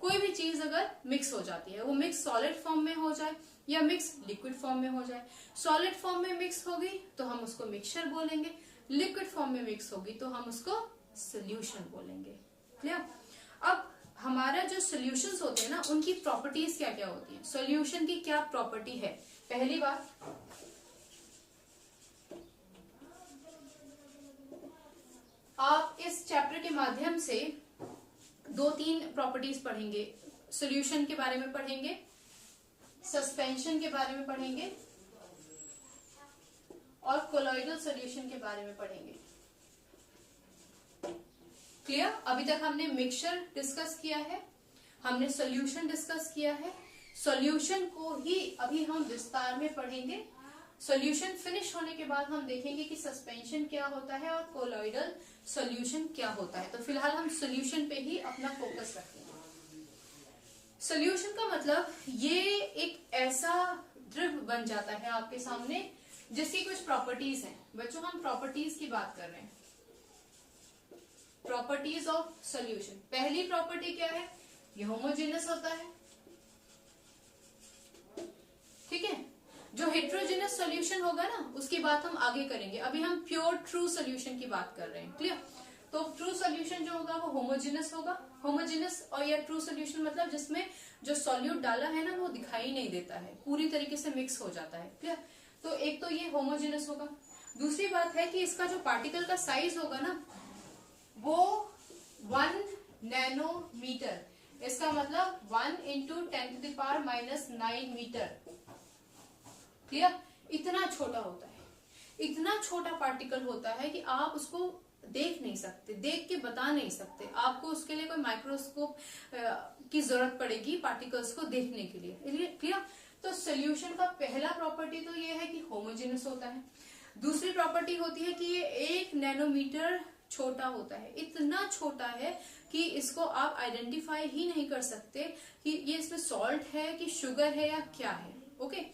कोई भी चीज अगर मिक्स हो जाती है, वो मिक्स सॉलिड फॉर्म में हो जाए या मिक्स लिक्विड फॉर्म में हो जाए। सॉलिड फॉर्म में मिक्स होगी तो हम उसको मिक्सचर बोलेंगे, लिक्विड फॉर्म में मिक्स होगी तो हम उसको सोल्यूशन बोलेंगे। क्लियर? अब हमारा जो सोल्यूशंस होते हैं ना, उनकी प्रॉपर्टीज क्या क्या होती है, सोल्यूशन की क्या प्रॉपर्टी है। पहली बात, आप इस चैप्टर के माध्यम से 2-3 प्रॉपर्टीज पढ़ेंगे। सोल्यूशन के बारे में पढ़ेंगे, सस्पेंशन के बारे में पढ़ेंगे और कोलॉइडल सॉल्यूशन के बारे में पढ़ेंगे। क्लियर? अभी तक हमने मिक्सचर डिस्कस किया है, हमने सॉल्यूशन डिस्कस किया है। सॉल्यूशन को ही अभी हम विस्तार में पढ़ेंगे। सॉल्यूशन फिनिश होने के बाद हम देखेंगे कि सस्पेंशन क्या होता है और कोलॉइडल सॉल्यूशन क्या होता है। तो फिलहाल हम सॉल्यूशन पे ही अपना फोकस रखेंगे। सॉल्यूशन का मतलब ये एक ऐसा द्रव बन जाता है आपके सामने जिसकी कुछ प्रॉपर्टीज हैं। बच्चों, हम प्रॉपर्टीज की बात कर रहे हैं, प्रॉपर्टीज ऑफ सॉल्यूशन। पहली प्रॉपर्टी क्या है, ये होमोजेनस होता है। ठीक है, जो हेट्रोजेनस सॉल्यूशन होगा ना, उसकी बात हम आगे करेंगे। अभी हम प्योर ट्रू सॉल्यूशन की बात कर रहे हैं। क्लियर? तो ट्रू सॉल्यूशन जो होगा वो होमोजेनस होगा। होमोजेनस और या ट्रू सॉल्यूशन मतलब जिसमें जो सॉल्यूट डाला है ना वो दिखाई नहीं देता है, पूरी तरीके से मिक्स हो जाता है। क्लियर? तो एक तो ये होमोजेनस होगा। दूसरी बात है कि इसका जो पार्टिकल का साइज होगा ना वो 1 नैनोमीटर, इसका मतलब 1 × 10⁻⁹ मीटर। क्लियर? इतना छोटा होता है, इतना छोटा पार्टिकल होता है कि आप उसको देख नहीं सकते, देख के बता नहीं सकते। आपको उसके लिए कोई माइक्रोस्कोप की जरूरत पड़ेगी पार्टिकल्स को देखने के लिए। क्लियर? तो सोल्यूशन का पहला प्रॉपर्टी तो ये है कि होमोजेनस होता है। दूसरी प्रॉपर्टी होती है कि ये 1 नैनोमीटर छोटा होता है। इतना छोटा है कि इसको आप आइडेंटिफाई ही नहीं कर सकते कि ये इसमें सॉल्ट है कि शुगर है या क्या है। ओके।